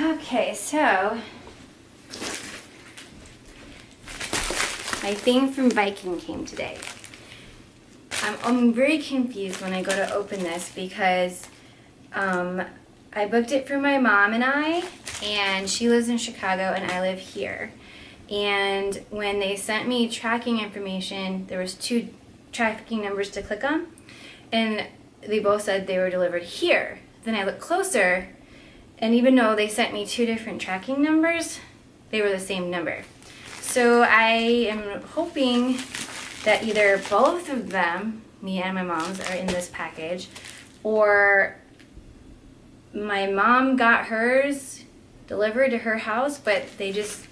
Okay, so my thing from Viking came today. I'm very confused when I go to open this because I booked it for my mom and she lives in Chicago and I live here. And when they sent me tracking information, there was 2 tracking numbers to click on, and they both said they were delivered here. Then I looked closer, and even though they sent me 2 different tracking numbers, they were the same number. So I am hoping that either both of them, me and my mom's, are in this package, or my mom got hers delivered to her house, but they just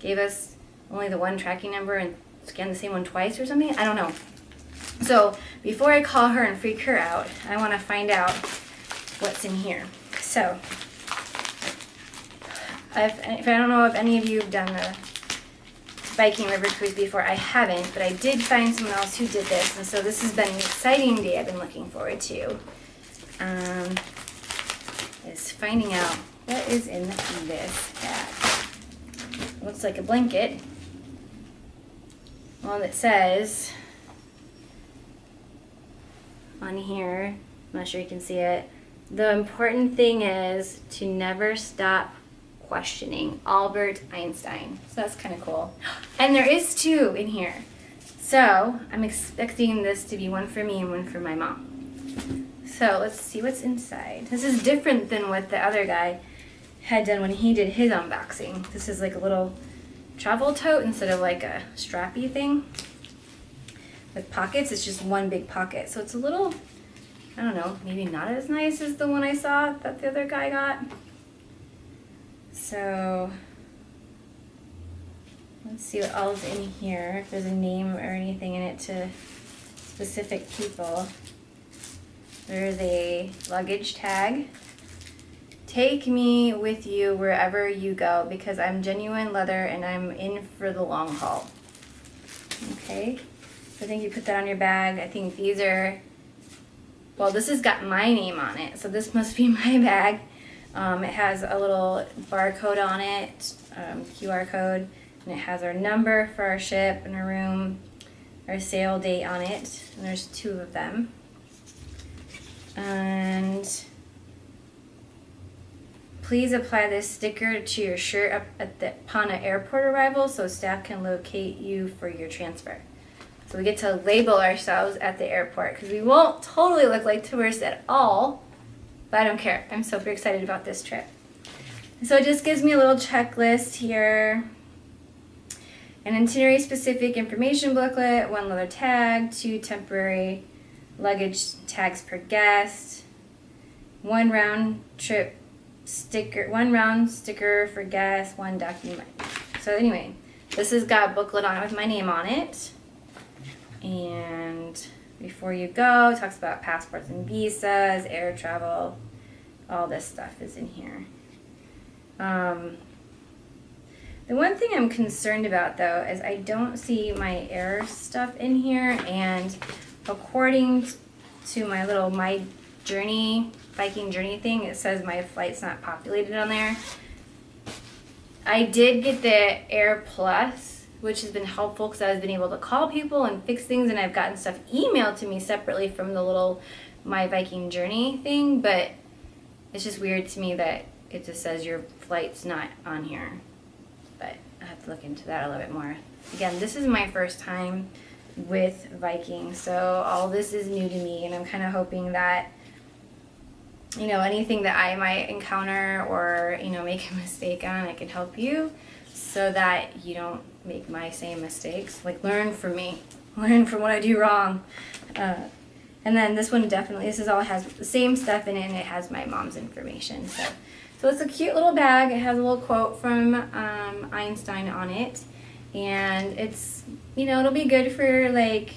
gave us only the 1 tracking number and scanned the same one twice or something. I don't know. So before I call her and freak her out, I want to find out what's in here. So if I don't know if any of you have done the Viking River Cruise before, I haven't, but I did find someone else who did this, and so this has been an exciting day I've been looking forward to. Is finding out what is in this bag. It looks like a blanket. Well, it says on here, I'm not sure you can see it, the important thing is to never stop questioning. Albert Einstein. So that's kind of cool. And there is 2 in here. So I'm expecting this to be one for me and one for my mom. So let's see what's inside. This is different than what the other guy had done when he did his unboxing. This is like a little travel tote instead of like a strappy thing. With pockets, it's just one big pocket. So it's a little, I don't know, maybe not as nice as the one I saw that the other guy got. So let's see what all's in here. If there's a name or anything in it to specific people. There's a luggage tag. Take me with you wherever you go because I'm genuine leather and I'm in for the long haul. Okay, so I think you put that on your bag. I think these are, well, this has got my name on it, so this must be my bag. It has a little barcode on it, QR code, and it has our number for our ship and our room, our sail date on it, and there's 2 of them. And please apply this sticker to your shirt upon an airport arrival so staff can locate you for your transfer. So we get to label ourselves at the airport because we won't totally look like tourists at all, but I don't care. I'm super excited about this trip. So it just gives me a little checklist here. An itinerary specific information booklet, 1 leather tag, 2 temporary luggage tags per guest, 1 round sticker for guests, 1 document. So anyway, this has got a booklet on it with my name on it. And before you go, it talks about passports and visas, air travel, all this stuff is in here. The one thing I'm concerned about though is I don't see my air stuff in here, and according to my little Viking journey thing, it says my flight's not populated on there. I did get the Air Plus, which has been helpful because I've been able to call people and fix things, and I've gotten stuff emailed to me separately from the little My Viking Journey thing, but it's just weird to me that it just says your flight's not on here. But I have to look into that a little bit more. Again, this is my first time with Viking, so all this is new to me, and I'm kind of hoping that, you know, anything that I might encounter or, you know, make a mistake on, I can help you so that you don't make my same mistakes. Like, learn from me. Learn from what I do wrong. And then this one definitely, this is all has the same stuff in it, and it has my mom's information. So it's a cute little bag. It has a little quote from Einstein on it. And it's, you know, it'll be good for, like,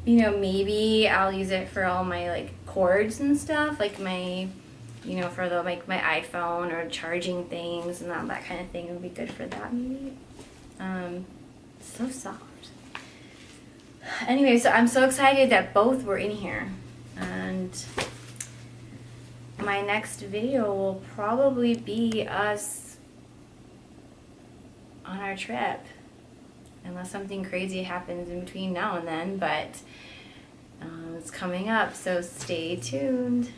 you know, maybe I'll use it for all my, like, cords and stuff, like my, you know, for the, like, my iPhone or charging things and all that kind of thing. It would be good for that, maybe. So soft. Anyway, so I'm so excited that both were in here. And my next video will probably be us on our trip. Unless something crazy happens in between now and then, but it's coming up, so stay tuned.